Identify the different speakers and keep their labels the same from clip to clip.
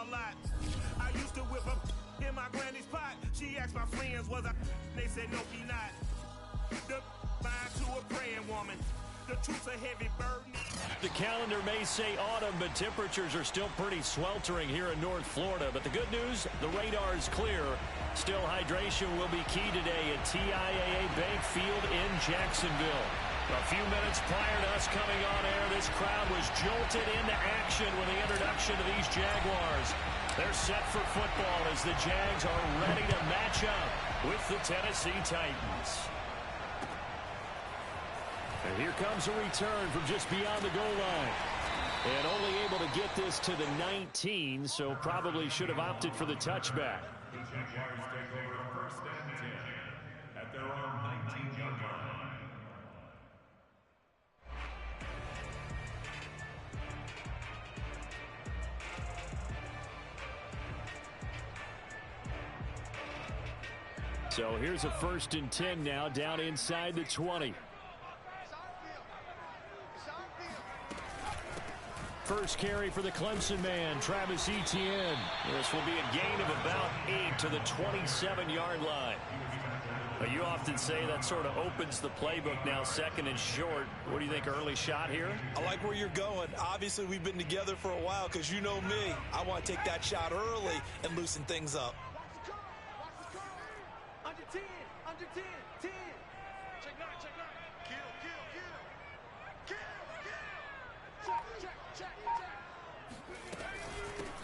Speaker 1: lot. I used to whip up in my granny's pot. She asked my friends, was I? They said, no, he not. The mind to a praying woman. The truth's a heavy burden.
Speaker 2: The calendar may say autumn, but temperatures are still pretty sweltering here in North Florida. But the good news, the radar is clear. Still, hydration will be key today at TIAA Bank Field in Jacksonville. A few minutes prior to us coming on air, this crowd was jolted into action with the introduction of these Jaguars. They're set for football as the Jags are ready to match up with the Tennessee Titans. And here comes a return from just beyond the goal line. And only able to get this to the 19, so probably should have opted for the touchback.
Speaker 3: The Jaguars take over 1st and 10 at their own 19-yard line.
Speaker 2: So here's a 1st and 10 now, down inside the 20. First carry for the Clemson man, Travis Etienne. This will be a gain of about 8 to the 27-yard line. But you often say that sort of opens the playbook now, 2nd and short. What do you think, early shot here?
Speaker 4: I like where you're going. Obviously, we've been together for a while because you know me. I want to take that shot early and loosen things up.
Speaker 5: Under 10, under 10, 10. Check 9, check 9. Kill, kill, kill. Kill, kill. Check, check, check.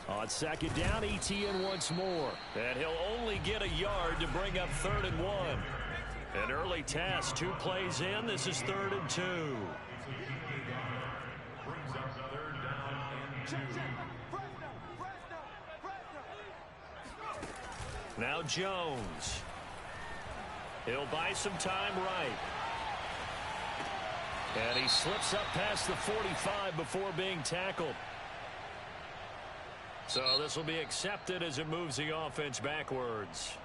Speaker 2: On 2nd down, Etienne once more. And he'll only get a yard to bring up 3rd and 1. An early test, 2 plays in. This is 3rd and 2.
Speaker 3: Brings up 3rd down and 2.
Speaker 2: Now Jones. He'll buy some time right. And he slips up past the 45 before being tackled. So this will be accepted as it moves the offense backwards.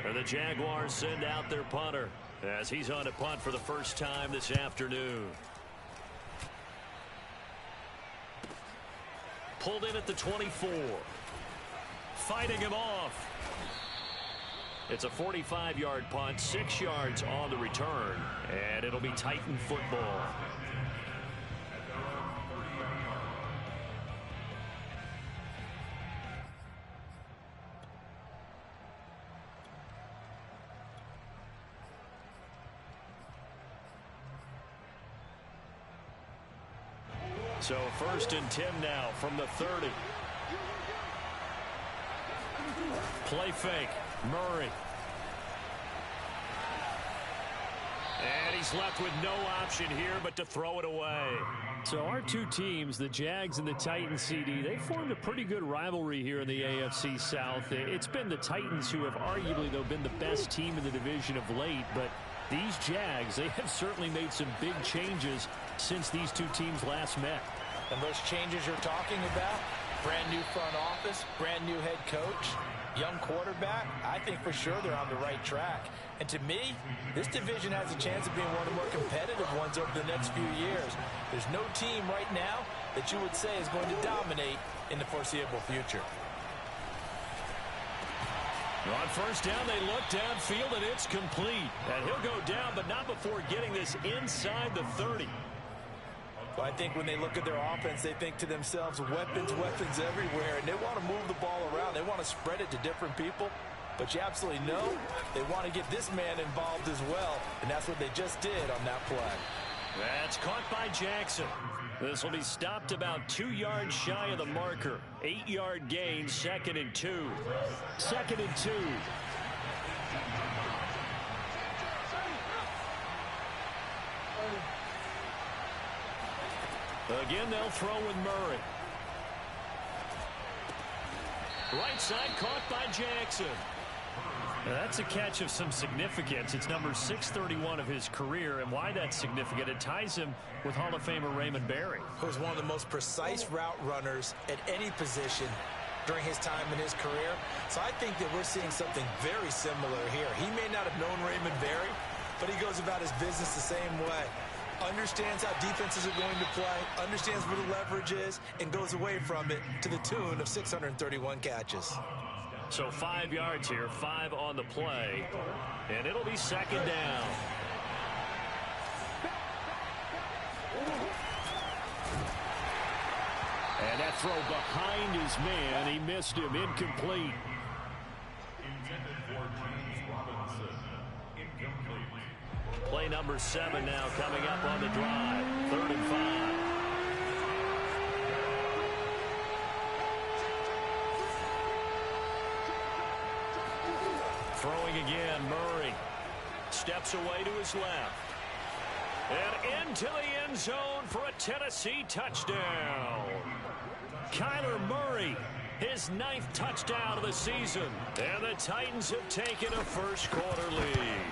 Speaker 2: And the Jaguars send out their punter as he's on a punt for the first time this afternoon. Pulled in at the 24. Fighting him off. It's a 45-yard punt, 6 yards on the return, and it'll be Titan football. So 1st and 10 now from the 30. Play fake. Murray. And he's left with no option here but to throw it away. So our two teams, the Jags and the Titans, CD, they formed a pretty good rivalry here in the AFC South. It's been the Titans who have arguably, though, been the best team in the division of late. But these Jags, they have certainly made some big changes since these two teams last met.
Speaker 4: And those changes you're talking about, brand new front office, brand new head coach, young quarterback, I think for sure they're on the right track. And to me, this division has a chance of being one of the more competitive ones over the next few years. There's no team right now that you would say is going to dominate in the foreseeable future.
Speaker 2: On 1st down, they look downfield, and it's complete. And he'll go down, but not before getting this inside the 30.
Speaker 4: Well, I think when they look at their offense, they think to themselves, weapons, weapons everywhere, and they want to move the ball around. They want to spread it to different people. But you absolutely know they want to get this man involved as well, and that's what they just did on that play.
Speaker 2: That's caught by Jackson. This will be stopped about 2 yards shy of the marker. 8-yard gain, 2nd and 2. 2nd and 2. Again, they'll throw with Murray. Right side caught by Jackson. Now, that's a catch of some significance. It's number 631 of his career, and why that's significant, it ties him with Hall of Famer Raymond Berry.
Speaker 4: Who was one of the most precise route runners at any position during his time in his career. So I think that we're seeing something very similar here. He may not have known Raymond Berry, but he goes about his business the same way. Understands how defenses are going to play, understands where the leverage is, and goes away from it to the tune of 631 catches.
Speaker 2: So 5 yards here, 5 on the play, and it'll be second down. And that throw behind his man, he missed him, incomplete.
Speaker 3: Intended for James Robinson. Incomplete.
Speaker 2: Play number 7 now coming up on the drive. 3rd and 5. Throwing again, Murray. Steps away to his left. And into the end zone for a Tennessee touchdown. Kyler Murray, his 9th touchdown of the season. And the Titans have taken a first-quarter lead.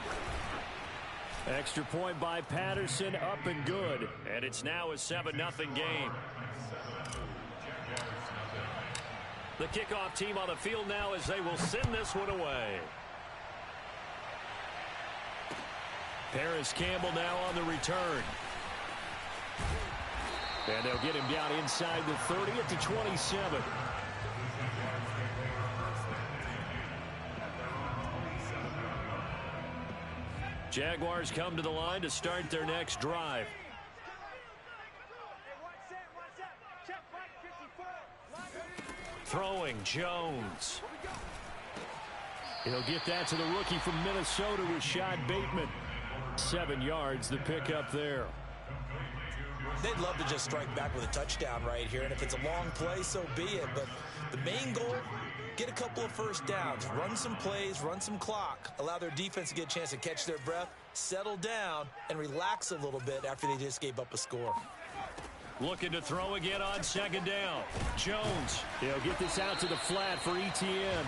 Speaker 2: Extra point by Patterson, up and good. And it's now a 7-0 game. The kickoff team on the field now as they will send this one away. Paris Campbell now on the return. And they'll get him down inside the 30 at the 27. Jaguars come to the line to start their next drive. Throwing Jones. He'll get that to the rookie from Minnesota, Rashad Bateman. 7 yards, the pickup there.
Speaker 4: They'd love to just strike back with a touchdown right here, and if it's a long play, so be it. But the main goal, get a couple of first downs, run some plays, run some clock, allow their defense to get a chance to catch their breath, settle down, and relax a little bit after they just gave up a score.
Speaker 2: Looking to throw again on 2nd down. Jones, he'll get this out to the flat for Etienne.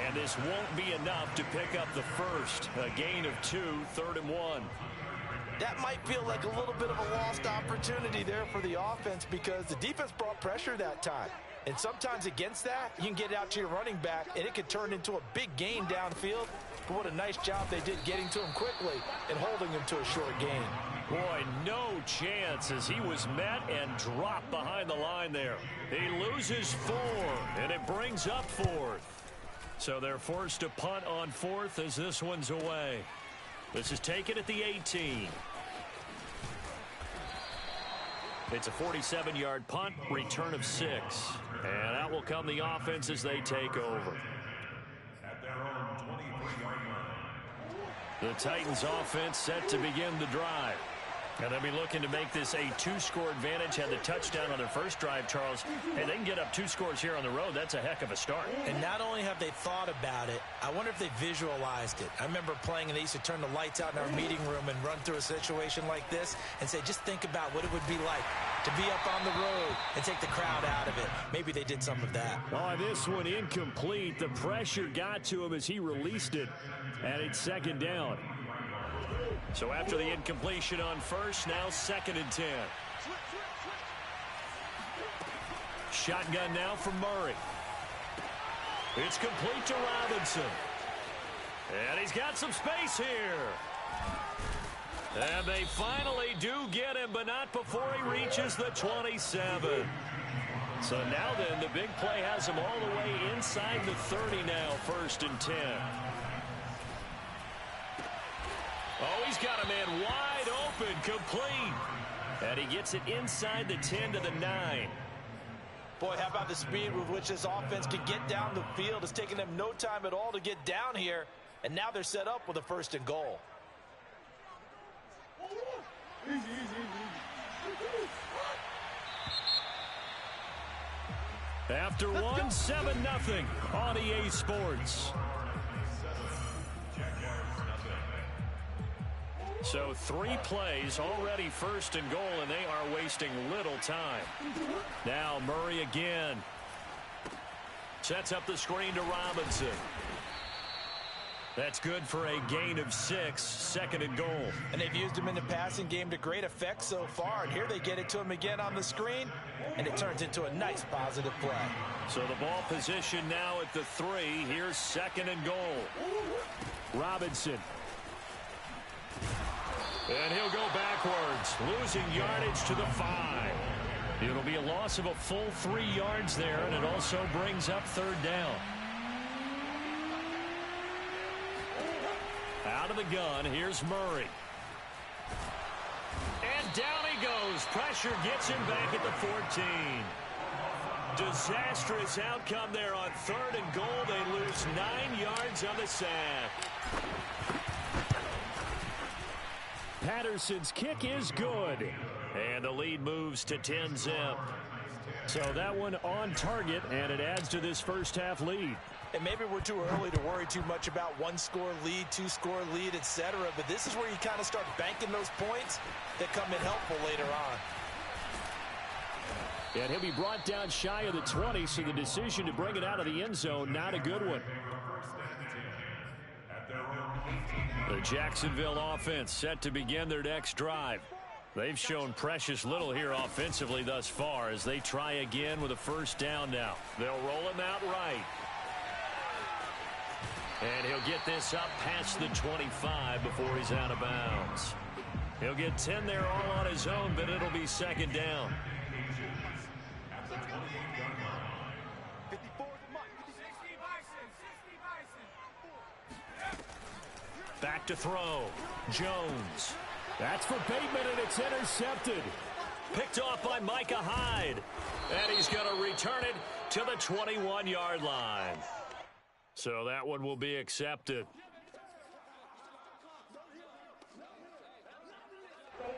Speaker 2: And this won't be enough to pick up the first. A gain of 2, 3rd and 1.
Speaker 4: That might feel like a little bit of a lost opportunity there for the offense because the defense brought pressure that time. And sometimes against that, you can get out to your running back, and it could turn into a big gain downfield. But what a nice job they did getting to him quickly and holding him to a short gain.
Speaker 2: Boy, no chance as he was met and dropped behind the line there. He loses 4, and it brings up 4th. So they're forced to punt on 4th as this one's away. This is taken at the 18. It's a 47-yard punt, return of 6. And out will come the offense as they take over.
Speaker 3: At their own 23-yard line.
Speaker 2: The Titans offense set to begin the drive. And they'll be looking to make this a 2-score advantage. Had the touchdown on their first drive, Charles. Hey, they can get up 2 scores here on the road. That's a heck of a start.
Speaker 4: And not only have they thought about it, I wonder if they visualized it. I remember playing, and they used to turn the lights out in our meeting room and run through a situation like this and say, just think about what it would be like to be up on the road and take the crowd out of it. Maybe they did some of that.
Speaker 2: Oh, this one incomplete. The pressure got to him as he released it. And it's 2nd down. So after the incompletion on 1st, now 2nd and 10. Shotgun now for Murray. It's complete to Robinson. And he's got some space here. And they finally do get him, but not before he reaches the 27. So now then, the big play has him all the way inside the 30 now, 1st and 10. Oh, he's got a man wide open, complete. And he gets it inside the 10 to the 9.
Speaker 4: Boy, how about the speed with which this offense can get down the field? It's taken them no time at all to get down here. And now they're set up with a 1st and goal.
Speaker 2: After 1, 7-0 on EA Sports. So 3 plays, already 1st and goal, and they are wasting little time. Now Murray again. Sets up the screen to Robinson. That's good for a gain of 6, 2nd and goal.
Speaker 4: And they've used him in the passing game to great effect so far. And here they get it to him again on the screen, and it turns into a nice positive play.
Speaker 2: So the ball position now at the 3. Here's 2nd and goal. Robinson. And he'll go backwards, losing yardage to the 5. It'll be a loss of a full 3 yards there, and it also brings up 3rd down. Out of the gun, here's Murray. And down he goes. Pressure gets him back at the 14. Disastrous outcome there on 3rd and goal. They lose 9 yards on the sack. Patterson's kick is good. And the lead moves to 10-zip. So that one on target, and it adds to this first half lead.
Speaker 4: And maybe we're too early to worry too much about 1-score lead, 2-score lead, etc. But this is where you kind of start banking those points that come in helpful later on.
Speaker 2: And he'll be brought down shy of the 20, so the decision to bring it out of the end zone, not a good one. The Jacksonville offense set to begin their next drive. They've shown precious little here offensively thus far as they try again with a 1st down now. They'll roll him out right. And he'll get this up past the 25 before he's out of bounds. He'll get 10 there all on his own, but it'll be 2nd down. Back to throw. Jones. That's for Bateman, and it's intercepted. Picked off by Micah Hyde. And he's going to return it to the 21-yard line. So that one will be accepted.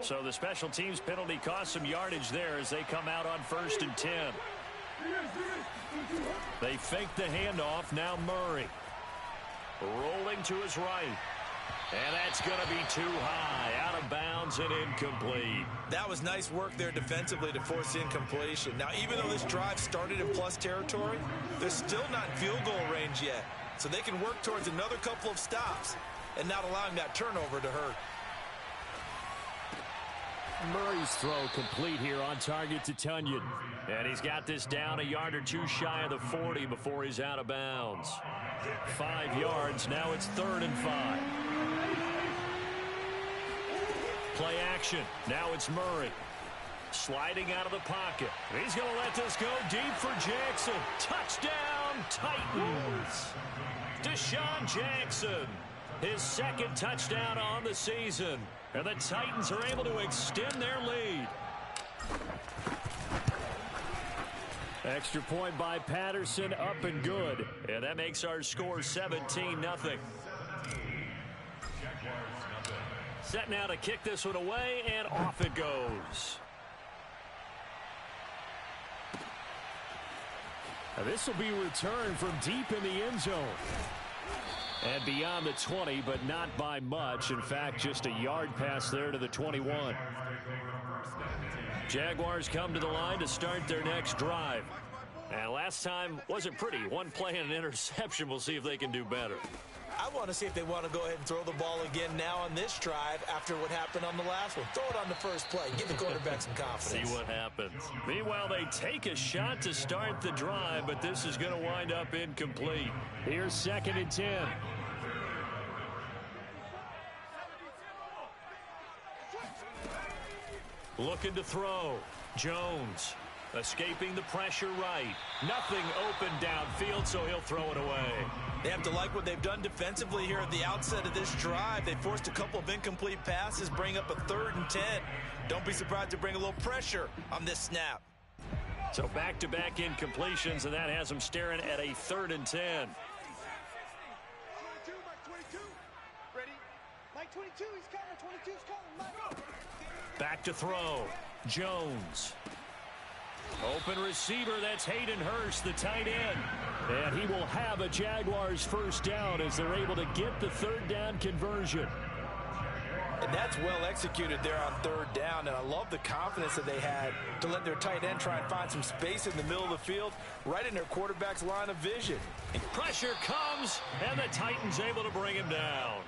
Speaker 2: So the special teams penalty cost some yardage there as they come out on 1st and 10. They fake the handoff. Now Murray. Rolling to his right. And that's going to be too high. Out of bounds and incomplete.
Speaker 4: That was nice work there defensively to force incompletion. Now, even though this drive started in plus territory, they're still not in field goal range yet. So they can work towards another couple of stops and not allowing that turnover to hurt.
Speaker 2: Murray's throw complete here on target to Tunyon. And he's got this down a yard or two shy of the 40 before he's out of bounds. 5 yards. Now it's 3rd and 5. Play action. Now it's Murray. Sliding out of the pocket. He's going to let this go deep for Jackson. Touchdown, Titans. Deshaun Jackson. His 2nd touchdown on the season. And the Titans are able to extend their lead. Extra point by Patterson, up and good. And that makes our score 17-0. Set now to kick this one away, and off it goes. Now this will be returned from deep in the end zone. And beyond the 20, but not by much. In fact, just a yard pass there to the 21. Jaguars come to the line to start their next drive. And last time wasn't pretty. One play and an interception. We'll see if they can do better.
Speaker 4: I want to see if they want to go ahead and throw the ball again now on this drive after what happened on the last one. Throw it on the first play. Give the quarterback some confidence.
Speaker 2: See what happens. Meanwhile, they take a shot to start the drive, but this is going to wind up incomplete. Here's 2nd and 10. Looking to throw. Jones escaping the pressure right. Nothing open downfield, so he'll throw it away.
Speaker 4: They have to like what they've done defensively here at the outset of this drive. They forced a couple of incomplete passes, bring up a 3rd and 10. Don't be surprised to bring a little pressure on this snap.
Speaker 2: So back-to-back incompletions, and that has them staring at a 3rd and 10.
Speaker 5: 22, Mike 22. Ready? Mike 22, he's coming. 22's coming. Mike.
Speaker 2: Back to throw. Jones. Open receiver, that's Hayden Hurst, the tight end. And he will have a Jaguars 1st down as they're able to get the 3rd down conversion.
Speaker 4: And that's well executed there on 3rd down. And I love the confidence that they had to let their tight end try and find some space in the middle of the field, right in their quarterback's line of vision.
Speaker 2: Pressure comes, and the Titans able to bring him down.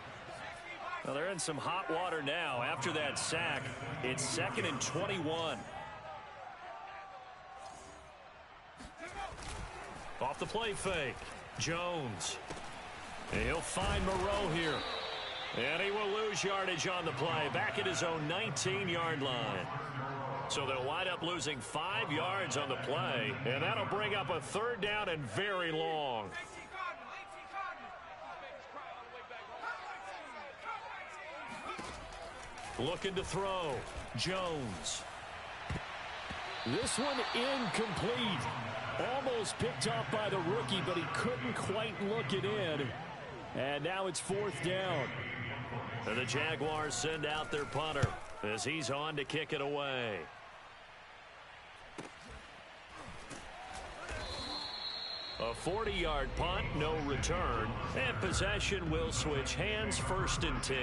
Speaker 2: Well, they're in some hot water now. After that sack, it's 2nd and 21. Off the play fake. Jones. And he'll find Moreau here. And he will lose yardage on the play, back at his own 19-yard line. So they'll wind up losing 5 yards on the play, and that'll bring up a 3rd down and very long. Looking to throw. Jones. This one incomplete. Almost picked off by the rookie, but he couldn't quite look it in. And now it's 4th down. And the Jaguars send out their punter as he's on to kick it away. A 40-yard punt, no return, and possession will switch hands, 1st and 10.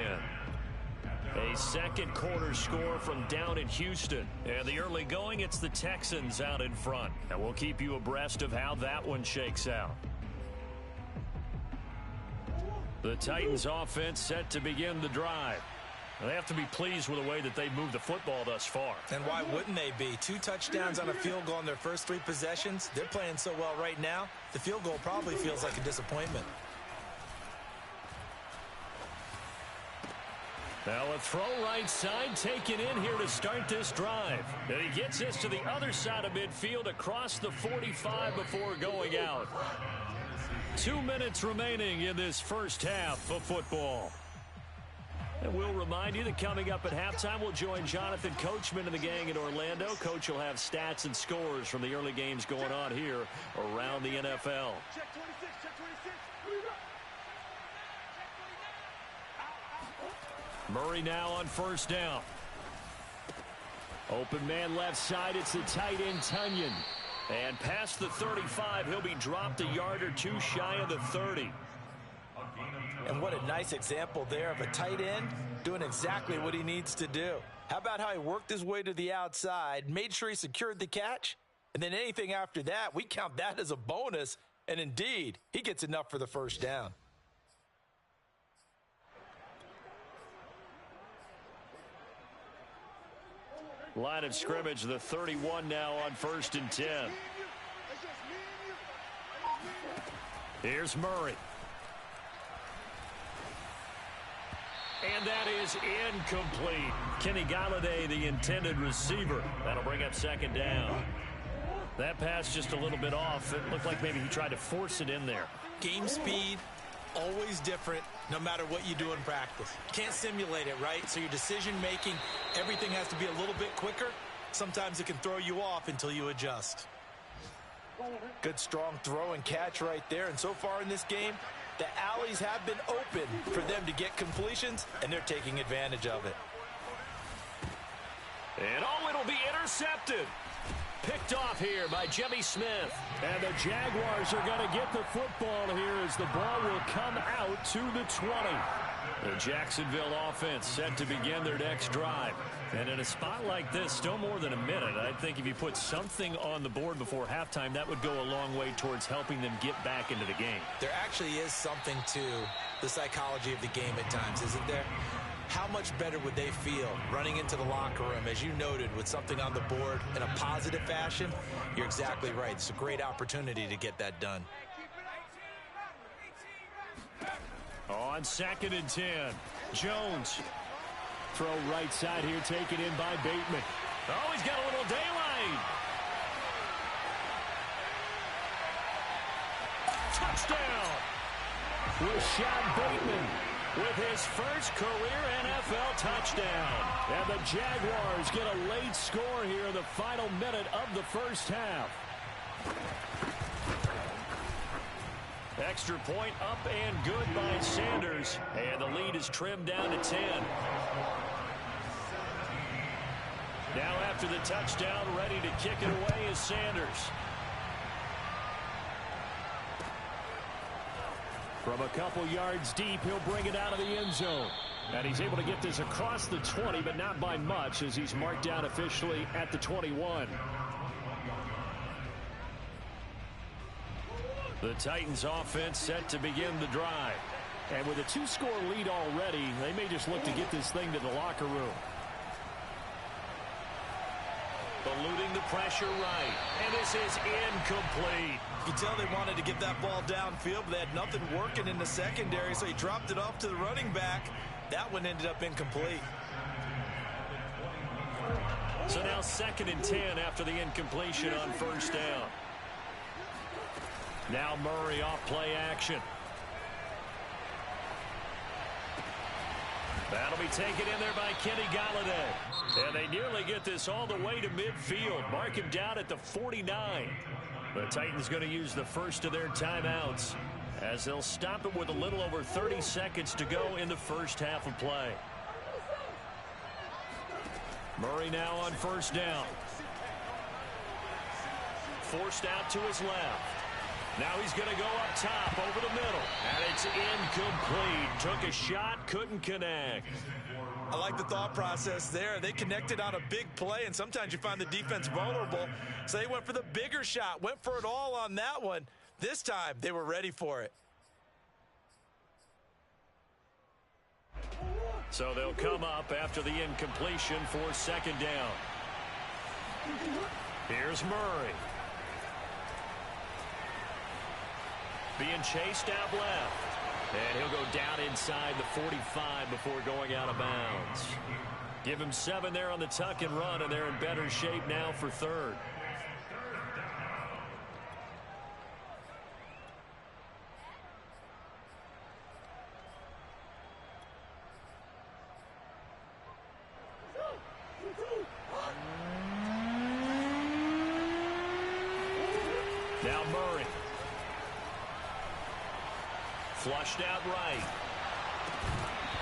Speaker 2: A second quarter score from down in Houston. And the early going, it's the Texans out in front. And we'll keep you abreast of how that one shakes out. The Titans offense set to begin the drive. They have to be pleased with the way that they've moved the football thus far.
Speaker 4: And why wouldn't they be? 2 touchdowns on a field goal in their first 3 possessions. They're playing so well right now, the field goal probably feels like a disappointment.
Speaker 2: Now a throw right side taken in here to start this drive. And he gets this to the other side of midfield across the 45 before going out. 2 minutes remaining in this first half of football. And we'll remind you that coming up at halftime, we'll join Jonathan Coachman and the gang in Orlando. Coach will have stats and scores from the early games going on here around the NFL.
Speaker 5: Check 26, check 26.
Speaker 2: Murray now on 1st down. Open man left side, it's the tight end Tunyon. And past the 35, he'll be dropped a yard or 2 shy of the 30.
Speaker 4: And what a nice example there of a tight end doing exactly what he needs to do. How about how he worked his way to the outside, made sure he secured the catch, and then anything after that, we count that as a bonus. And indeed, he gets enough for the 1st down.
Speaker 2: Line of scrimmage, the 31 now on 1st and 10. Here's Murray. And that is incomplete. Kenny Galladay, the intended receiver. That'll bring up 2nd down. That pass just a little bit off. It looked like maybe he tried to force it in there.
Speaker 4: Game speed, always different, no matter what you do in practice. Can't simulate it, right? So your decision-making, everything has to be a little bit quicker. Sometimes it can throw you off until you adjust. Good, strong throw and catch right there. And so far in this game, the alleys have been open for them to get completions, and they're taking advantage of it.
Speaker 2: And it'll be intercepted. Picked off here by Jimmy Smith. And the Jaguars are going to get the football here as the ball will come out to the 20. The Jacksonville offense set to begin their next drive. And in a spot like this, still more than a minute, I think if you put something on the board before halftime, that would go a long way towards helping them get back into the game.
Speaker 4: There actually is something to the psychology of the game at times, isn't there? How much better would they feel running into the locker room, as you noted, with something on the board in a positive fashion? You're exactly right. It's a great opportunity to get that done.
Speaker 2: On 2nd and 10, Jones. Throw right side here, taken in by Bateman. Oh, he's got a little daylight. Touchdown. Rashad Bateman with his first career NFL touchdown. And the Jaguars get a late score here in the final minute of the first half. Extra point up and good by Sanders. And the lead is trimmed down to 10. Now after the touchdown, ready to kick it away is Sanders. From a couple yards deep, he'll bring it out of the end zone. And he's able to get this across the 20, but not by much, as he's marked down officially at the 21. The Titans offense set to begin the drive. And with a 2-score lead already, they may just look to get this thing to the locker room. Eluding the pressure right. And this is incomplete.
Speaker 4: You can tell they wanted to get that ball downfield, but they had nothing working in the secondary, so he dropped it off to the running back. That one ended up incomplete.
Speaker 2: So now 2nd and 10 after the incompletion on first down. Now Murray off play action. That'll be taken in there by Kenny Galladay. And they nearly get this all the way to midfield. Mark him down at the 49. The Titans going to use the first of their timeouts as they'll stop it with a little over 30 seconds to go in the first half of play. Murray now on first down. Forced out to his left. Now he's going to go up top over the middle. And it's incomplete. Took a shot, couldn't connect.
Speaker 4: I like the thought process there. They connected on a big play, and sometimes you find the defense vulnerable. So they went for the bigger shot, went for it all on that one. This time, they were ready for it.
Speaker 2: So they'll come up after the incompletion for 2nd down. Here's Murray. Being chased out left. And he'll go down inside the 45 before going out of bounds. Give him 7 there on the tuck and run, and they're in better shape now for 3rd. Now Murray. Flushed out right.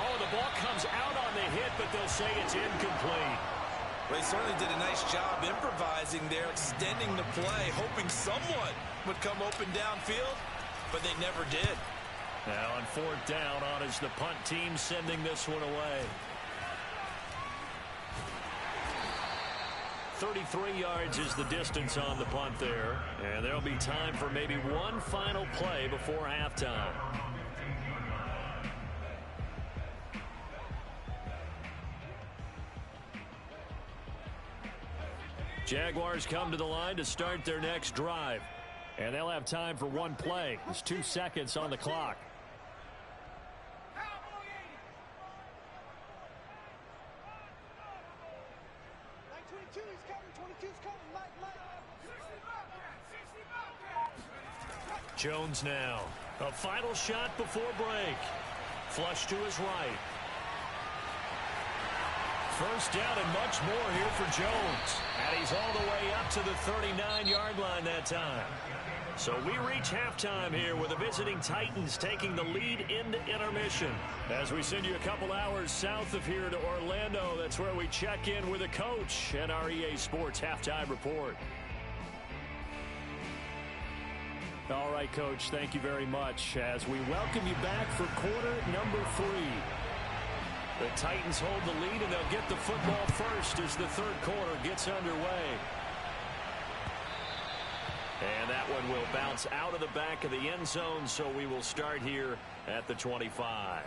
Speaker 2: Oh, the ball comes out on the hit, but they'll say it's incomplete.
Speaker 4: Well, he certainly did a nice job improvising there, extending the play, hoping someone would come open downfield, but they never did.
Speaker 2: Now on 4th down, on is the punt team sending this one away. 33 yards is the distance on the punt there, and there'll be time for maybe one final play before halftime. Jaguars come to the line to start their next drive, and they'll have time for one play. There's 2 seconds on the clock. Jones now. A final shot before break. Flush to his right. First down and much more here for Jones. And he's all the way up to the 39-yard line that time. So we reach halftime here with the visiting Titans taking the lead into intermission. As we send you a couple hours south of here to Orlando, that's where we check in with the coach and our EA Sports halftime report. All right, Coach, thank you very much as we welcome you back for quarter number 3. The Titans hold the lead, and they'll get the football first as the 3rd quarter gets underway. And that one will bounce out of the back of the end zone, so we will start here at the 25.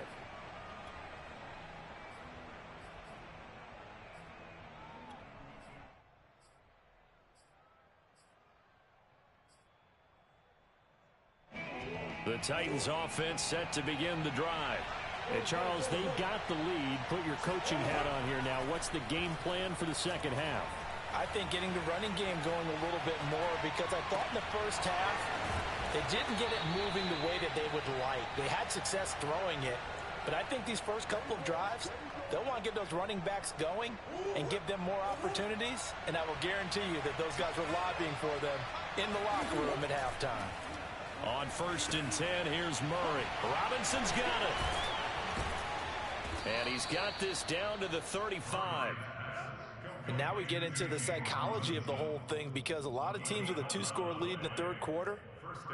Speaker 2: The Titans offense set to begin the drive. And Charles, they got the lead. Put your coaching hat on here now. What's the game plan for the second half?
Speaker 4: I think getting the running game going a little bit more, because I thought in the first half they didn't get it moving the way that they would like. They had success throwing it, but I think these first couple of drives, they'll want to get those running backs going and give them more opportunities, and I will guarantee you that those guys were lobbying for them in the locker room at halftime.
Speaker 2: On 1st and 10, here's Murray. Robinson's got it. And he's got this down to the 35.
Speaker 4: And now we get into the psychology of the whole thing, because a lot of teams with a 2-score lead in the 3rd quarter,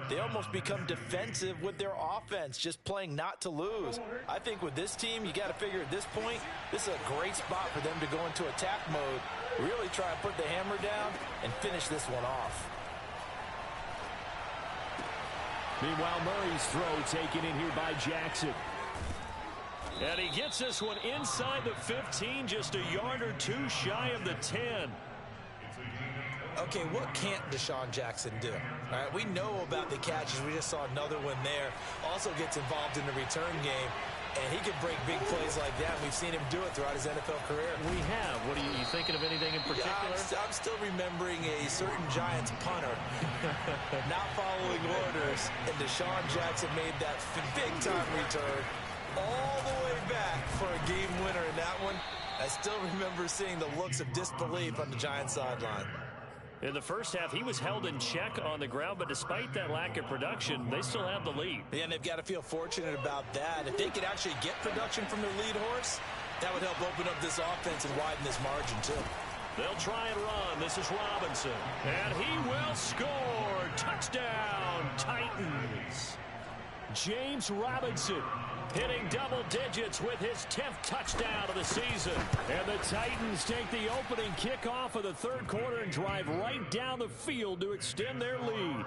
Speaker 4: they almost become defensive with their offense, just playing not to lose. I think with this team, you got to figure at this point, this is a great spot for them to go into attack mode, really try and put the hammer down and finish this one off.
Speaker 2: Meanwhile, Murray's throw taken in here by Jackson. And he gets this one inside the 15, just a yard or 2 shy of the 10.
Speaker 4: Okay, what can't Deshaun Jackson do? All right, we know about the catches. We just saw another one there. Also gets involved in the return game. And he can break big plays like that. We've seen him do it throughout his NFL career.
Speaker 2: We have. What are you thinking of anything in particular?
Speaker 4: Yeah, I'm still remembering a certain Giants punter not following orders, and Deshaun Jackson made that big-time return all the way back for a game winner in that one. I still remember seeing the looks of disbelief on the Giants sideline.
Speaker 2: In the first half, he was held in check on the ground, but despite that lack of production, they still have the lead.
Speaker 4: Yeah, and they've got to feel fortunate about that. If they could actually get production from their lead horse, that would help open up this offense and widen this margin, too.
Speaker 2: They'll try and run. This is Robinson. And he will score. Touchdown, Titans. James Robinson hitting double digits with his 10th touchdown of the season. And the Titans take the opening kickoff of the third quarter and drive right down the field to extend their lead.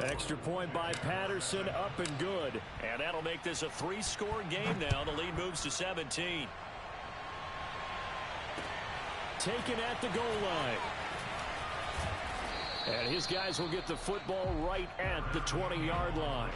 Speaker 2: Extra point by Patterson, up and good. And that'll make this a 3-score game now. The lead moves to 17. Taken at the goal line. And his guys will get the football right at the 20-yard line.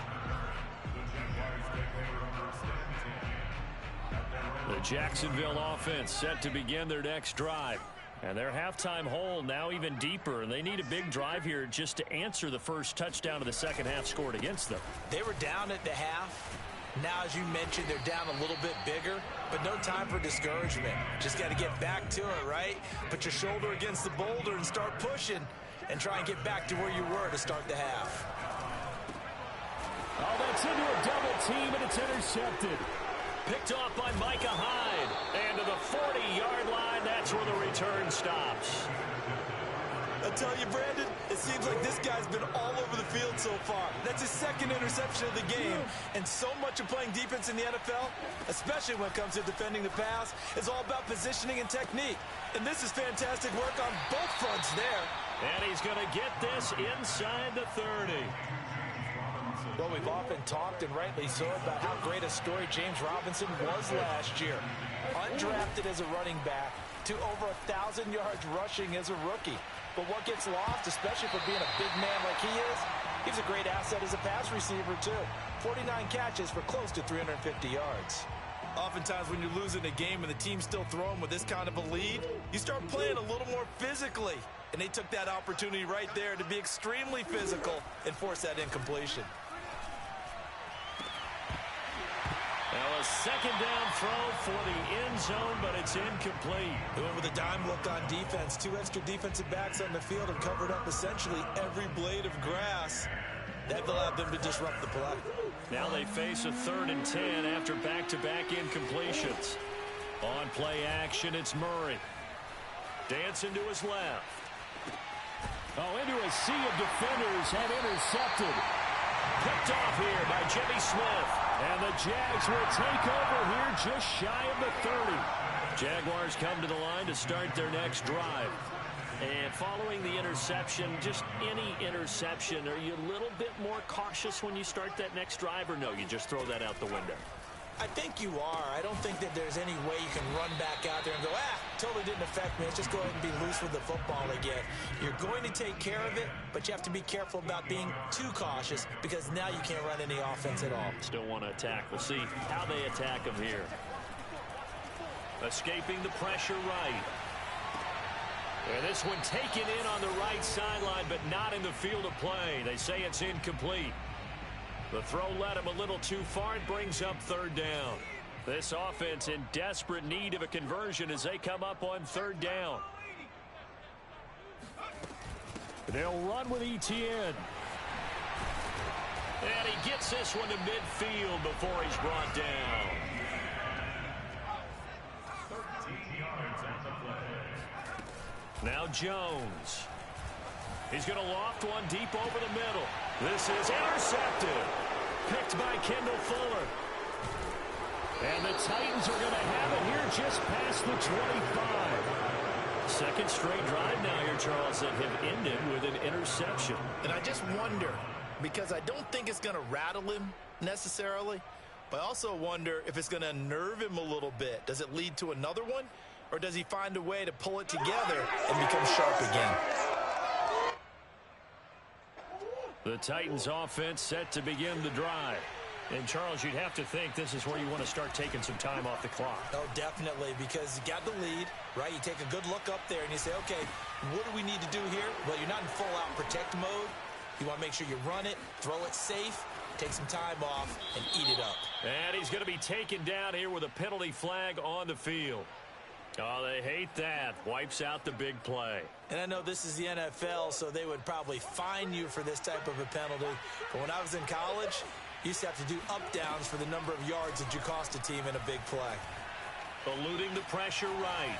Speaker 2: The Jacksonville offense set to begin their next drive. And their halftime hole now even deeper. And they need a big drive here just to answer the first touchdown of the second half scored against them.
Speaker 4: They were down at the half. Now, as you mentioned, they're down a little bit bigger, but no time for discouragement. Just got to get back to it, right? Put your shoulder against the boulder and start pushing and try and get back to where you were to start the half.
Speaker 2: Oh, that's into a double team, and it's intercepted. Picked off by Micah Hyde. And to the 40-yard line, that's where the return stops.
Speaker 4: I tell you, Brandon, it seems like this guy's been all over the field so far. That's his second interception of the game. And so much of playing defense in the NFL, especially when it comes to defending the pass, is all about positioning and technique. And this is fantastic work on both fronts there.
Speaker 2: And he's going to get this inside the 30.
Speaker 4: Well, we've often talked, and rightly so, about how great a story James Robinson was last year. Undrafted as a running back to over 1,000 yards rushing as a rookie. But what gets lost, especially for being a big man like he is, he's a great asset as a pass receiver, too. 49 catches for close to 350 yards. Oftentimes when you're losing a game and the team's still throwing with this kind of a lead, you start playing a little more physically. And they took that opportunity right there to be extremely physical and force that incompletion.
Speaker 2: Now a second down throw for the end zone, but it's incomplete.
Speaker 4: They went with a dime look on defense. 2 extra defensive backs on the field and covered up essentially every blade of grass. That allowed them to disrupt the play.
Speaker 2: Now they face a 3rd and 10 after back-to-back incompletions. On play action, it's Murray. Dancing to his left. Oh, into a sea of defenders and intercepted. Picked off here by Jimmy Smith. And the Jags will take over here just shy of the 30. Jaguars come to the line to start their next drive. And following the interception, just any interception, are you a little bit more cautious when you start that next drive, or no, you just throw that out the window?
Speaker 4: I think you are. I don't think that there's any way you can run back out there and go, totally didn't affect me. Let's just go ahead and be loose with the football again. You're going to take care of it, but you have to be careful about being too cautious because now you can't run any offense at all.
Speaker 2: Still want to attack. We'll see how they attack him here. Escaping the pressure right. And this one taken in on the right sideline, but not in the field of play. They say it's incomplete. The throw led him a little too far. It brings up 3rd down. This offense in desperate need of a conversion as they come up on 3rd down. They'll run with Etienne. And he gets this one to midfield before he's brought down.
Speaker 3: 13 yards on the play.
Speaker 2: Now Jones. He's going to loft one deep over the middle. This is intercepted. Picked by Kendall Fuller. And the Titans are going to have it here just past the 25. Second straight drive now here, Charles, that have ended with an interception.
Speaker 4: And I just wonder, because I don't think it's going to rattle him necessarily, but I also wonder if it's going to unnerve him a little bit. Does it lead to another one? Or does he find a way to pull it together and become sharp again?
Speaker 2: The Titans offense set to begin the drive. And, Charles, you'd have to think this is where you want to start taking some time off the clock.
Speaker 4: Oh, definitely, because you got the lead, right? You take a good look up there and you say, okay, what do we need to do here? Well, you're not in full-out protect mode. You want to make sure you run it, throw it safe, take some time off, and eat it up.
Speaker 2: And he's going to be taken down here with a penalty flag on the field. Oh, they hate that. Wipes out the big play.
Speaker 4: And I know this is the NFL, so they would probably fine you for this type of a penalty. But when I was in college, you used to have to do up-downs for the number of yards that you cost a team in a big play.
Speaker 2: Eluding the pressure right.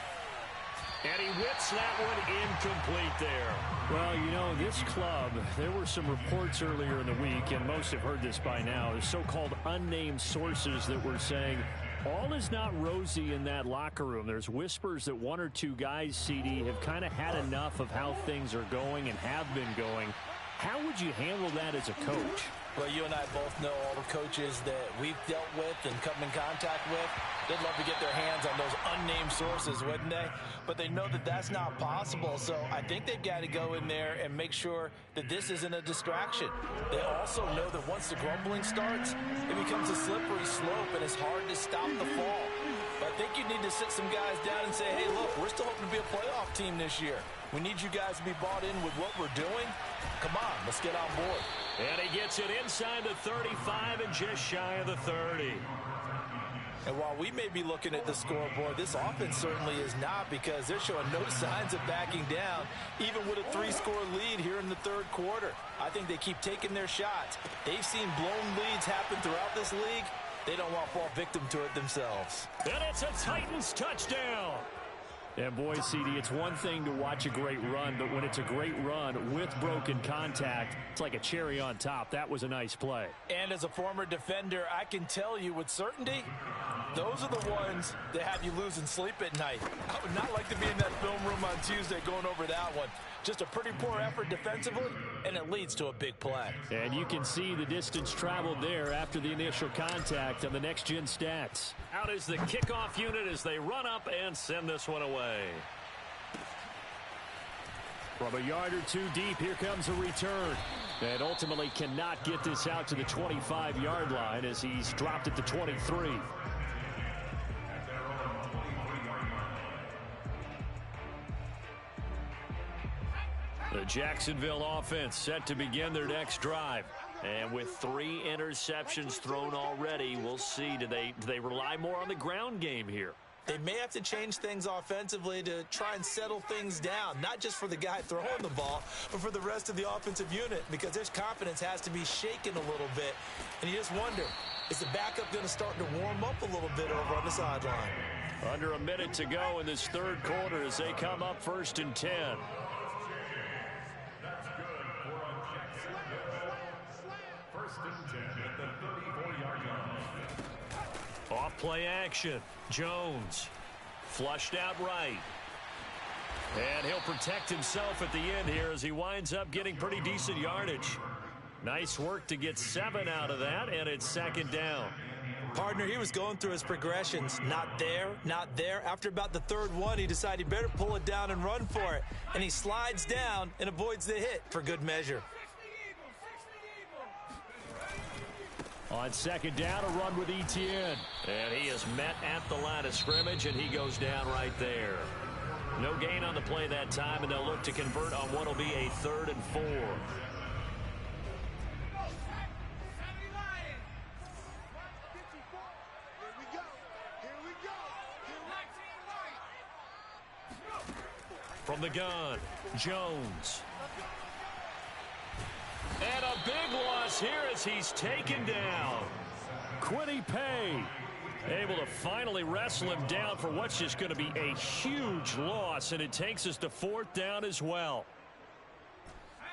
Speaker 2: And he whips that one incomplete there. Well, you know, this club, there were some reports earlier in the week, and most have heard this by now, the so-called unnamed sources that were saying all is not rosy in that locker room. There's whispers that one or two guys, CD, have kind of had enough of how things are going and have been going. How would you handle that as a coach?
Speaker 4: Well, you and I both know all the coaches that we've dealt with and come in contact with. They'd love to get their hands on those unnamed sources, wouldn't they? But they know that that's not possible, so I think they've got to go in there and make sure that this isn't a distraction. They also know that once the grumbling starts, it becomes a slippery slope, and it's hard to stop the fall. But I think you need to sit some guys down and say, hey, look, we're still hoping to be a playoff team this year. We need you guys to be bought in with what we're doing. Come on, let's get on board.
Speaker 2: And he gets it inside the 35 and just shy of the 30.
Speaker 4: And while we may be looking at the scoreboard, this offense certainly is not, because they're showing no signs of backing down, even with a 3-score lead here in the third quarter. I think they keep taking their shots. They've seen blown leads happen throughout this league. They don't want to fall victim to it themselves.
Speaker 2: And it's a Titans touchdown. And boy, CD, it's one thing to watch a great run, but when it's a great run with broken contact, it's like a cherry on top. That was a nice play.
Speaker 4: And as a former defender, I can tell you with certainty, those are the ones that have you losing sleep at night. I would not like to be in that film room on Tuesday going over that one. Just a pretty poor effort defensively, and it leads to a big play.
Speaker 2: And you can see the distance traveled there after the initial contact on the next-gen stats. Out is the kickoff unit as they run up and send this one away. From a yard or two deep, here comes a return. And ultimately cannot get this out to the 25-yard line as he's dropped at the 23. The Jacksonville offense set to begin their next drive. And with 3 interceptions thrown already, we'll see. Do they rely more on the ground game here?
Speaker 4: They may have to change things offensively to try and settle things down, not just for the guy throwing the ball, but for the rest of the offensive unit, because their confidence has to be shaken a little bit. And you just wonder, is the backup going to start to warm up a little bit over on the sideline?
Speaker 2: Under a minute to go in this third quarter as they come up 1st and 10. Off play action. Jones flushed out right. And he'll protect himself at the end here as he winds up getting pretty decent yardage. Nice work to get 7 out of that, and it's 2nd down.
Speaker 4: Partner, he was going through his progressions. Not there, not there. After about the 3rd one, he decided he better pull it down and run for it. And he slides down and avoids the hit for good measure.
Speaker 2: On 2nd down, a run with Etienne. And he is met at the line of scrimmage, and he goes down right there. No gain on the play that time, and they'll look to convert on what will be a 3rd and 4. From the gun, Jones. And a big loss here as he's taken down. Quiddy Pay able to finally wrestle him down for what's just going to be a huge loss, and it takes us to 4th down as well.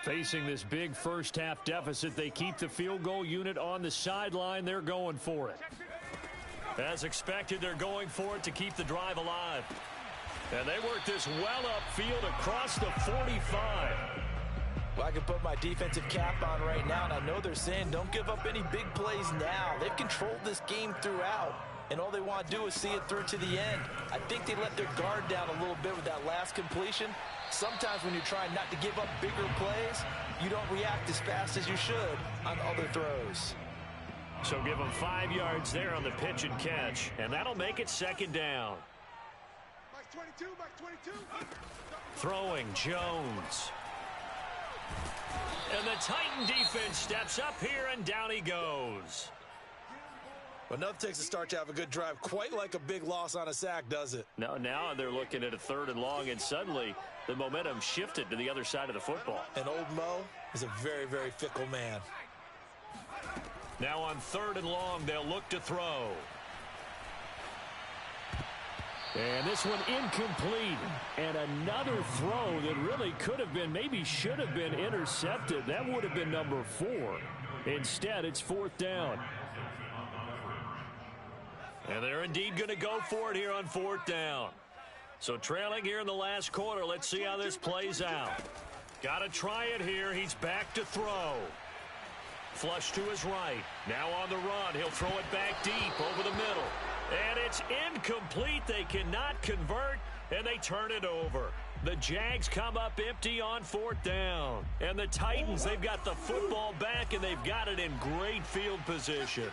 Speaker 2: Facing this big first-half deficit, they keep the field goal unit on the sideline. They're going for it. As expected, they're going for it to keep the drive alive. And they work this well upfield across the 45.
Speaker 4: Well, I can put my defensive cap on right now, and I know they're saying don't give up any big plays now. They've controlled this game throughout, and all they want to do is see it through to the end. I think they let their guard down a little bit with that last completion. Sometimes when you're trying not to give up bigger plays, you don't react as fast as you should on other throws.
Speaker 2: So give him 5 yards there on the pitch and catch, and that'll make it second down.
Speaker 5: Max 22, Max 22.
Speaker 2: Throwing Jones. And the Titan defense steps up here, and down he goes.
Speaker 4: Well, enough takes a start to have a good drive. Quite like a big loss on a sack, does it?
Speaker 2: Now they're looking at a 3rd and long, and suddenly the momentum shifted to the other side of the football.
Speaker 4: And old Mo is a very, very fickle man.
Speaker 2: Now on 3rd and long, they'll look to throw. And this one incomplete. And another throw that really could have been, maybe should have been intercepted. That would have been number 4. Instead, it's 4th down. And they're indeed going to go for it here on 4th down. So trailing here in the last quarter, let's see how this plays out. Got to try it here. He's back to throw. Flush to his right. Now on the run. He'll throw it back deep over the middle. And it's incomplete. They cannot convert, and they turn it over. The Jags come up empty on 4th down. And the Titans, they've got the football back, and they've got it in great field position.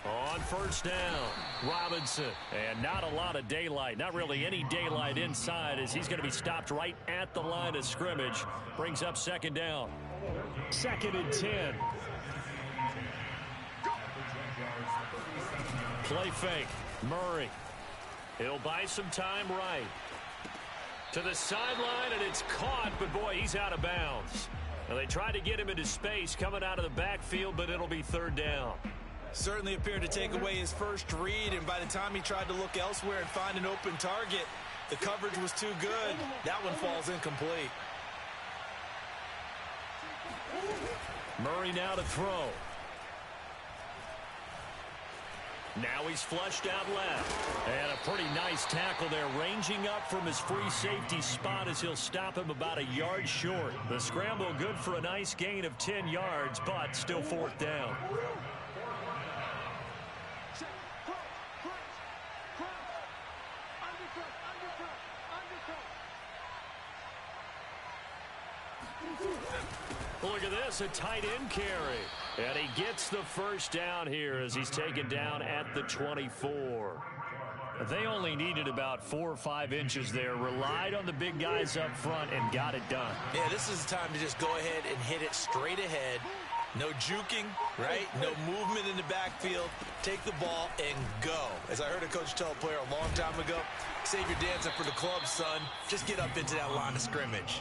Speaker 2: On 1st down, Robinson. And not a lot of daylight. Not really any daylight inside, as he's going to be stopped right at the line of scrimmage. Brings up 2nd down. 2nd and 10. Play fake. Murray. He'll buy some time right. To the sideline, and it's caught, but boy, he's out of bounds. Now, they tried to get him into space coming out of the backfield, but it'll be 3rd down.
Speaker 4: Certainly appeared to take away his first read, and by the time he tried to look elsewhere and find an open target, the coverage was too good. That one falls incomplete.
Speaker 2: Murray now to throw. Now he's flushed out left. And a pretty nice tackle there, ranging up from his free safety spot as he'll stop him about a yard short. The scramble good for a nice gain of 10 yards, but still 4th down. Look at this, a tight end carry. And he gets the 1st down here as he's taken down at the 24. They only needed about 4 or 5 inches there, relied on the big guys up front, and got it done.
Speaker 4: Yeah, this is the time to just go ahead and hit it straight ahead. No juking, right? No movement in the backfield. Take the ball and go. As I heard a coach tell a player a long time ago, save your dancing for the club, son. Just get up into that line of scrimmage.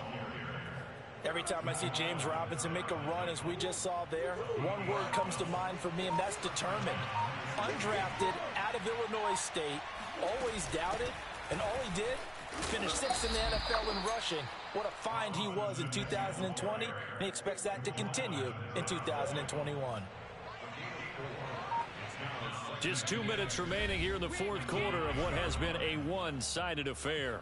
Speaker 4: Every time I see James Robinson make a run, as we just saw there, one word comes to mind for me, and that's determined. Undrafted, out of Illinois State, always doubted, and all he did, finished 6th in the NFL in rushing. What a find he was in 2020, and he expects that to continue in 2021.
Speaker 2: Just 2 minutes remaining here in the 4th quarter of what has been a one-sided affair.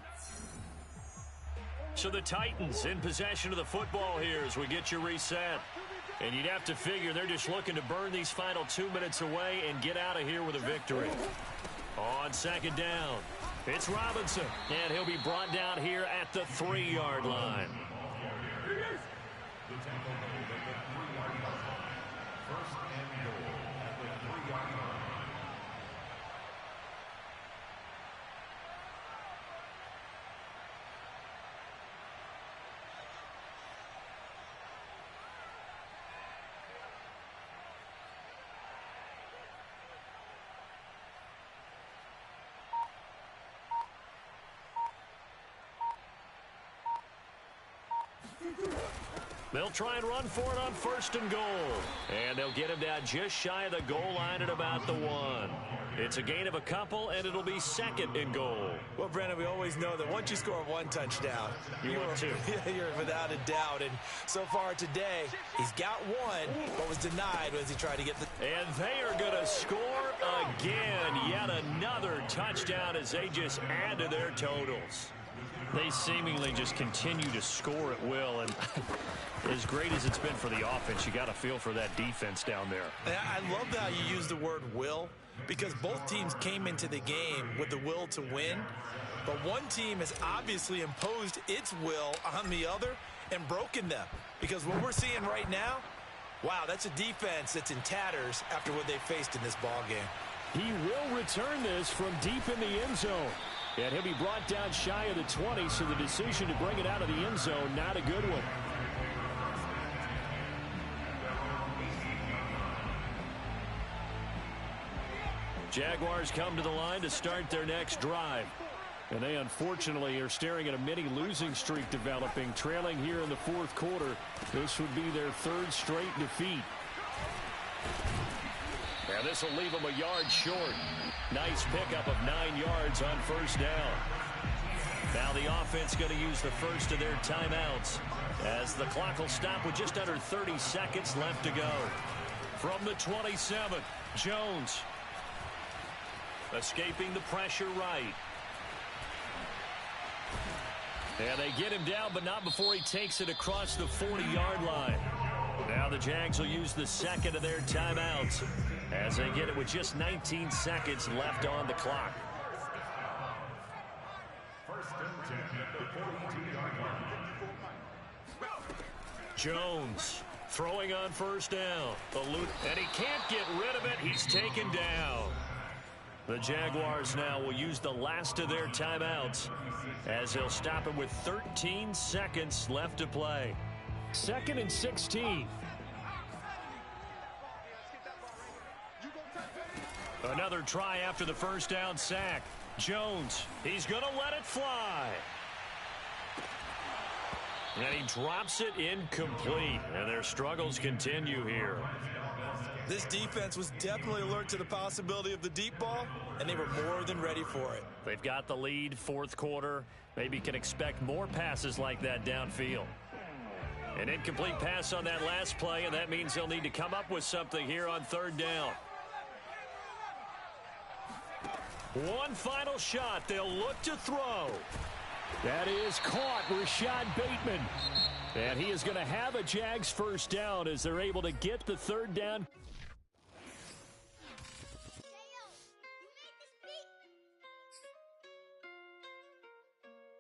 Speaker 2: So the Titans in possession of the football here as we get you reset. And you'd have to figure they're just looking to burn these final 2 minutes away and get out of here with a victory. On 2nd down, it's Robinson. And he'll be brought down here at the 3-yard line. They'll try and run for it on 1st and goal. And they'll get him down just shy of the goal line at about the 1. It's a gain of a couple, and it'll be 2nd and goal.
Speaker 4: Well, Brandon, we always know that once you score 1 touchdown,
Speaker 2: you're
Speaker 4: without a doubt. And so far today, he's got 1, but was denied as he tried to get the...
Speaker 2: And they are going to score again. Yet another touchdown as they just add to their totals. They seemingly just continue to score at will, and as great as it's been for the offense, you got to feel for that defense down there.
Speaker 4: I love how you use the word will, because both teams came into the game with the will to win, but one team has obviously imposed its will on the other, and broken them. Because what we're seeing right now, wow, that's a defense that's in tatters after what they faced in this ball game.
Speaker 2: He will return this from deep in the end zone. And he'll be brought down shy of the 20, so the decision to bring it out of the end zone, not a good one. Jaguars come to the line to start their next drive. And they unfortunately are staring at a mini losing streak developing, trailing here in the fourth quarter. This would be their third straight defeat. Now this will leave them a yard short. Nice pickup of 9 yards on first down. Now the offense going to use the first of their timeouts as the clock will stop with just under 30 seconds left to go. From the 27, Jones. Escaping the pressure right. And they get him down, but not before he takes it across the 40-yard line. Now the Jags will use the second of their timeouts as they get it with just 19 seconds left on the clock.
Speaker 3: First and 10 at the 42-yard line.
Speaker 2: Jones throwing on first down. And he can't get rid of it. He's taken down. The Jaguars now will use the last of their timeouts as they'll stop it with 13 seconds left to play. 2nd and 16. Another try after the first down sack. Jones, he's going to let it fly. And he drops it incomplete. And their struggles continue here.
Speaker 4: This defense was definitely alert to the possibility of the deep ball, and they were more than ready for it.
Speaker 2: They've got the lead, fourth quarter. Maybe can expect more passes like that downfield. An incomplete pass on that last play, and that means they'll need to come up with something here on third down. One final shot. They'll look to throw. That is caught. Rashad Bateman. And he is going to have a Jags first down as they're able to get the third down.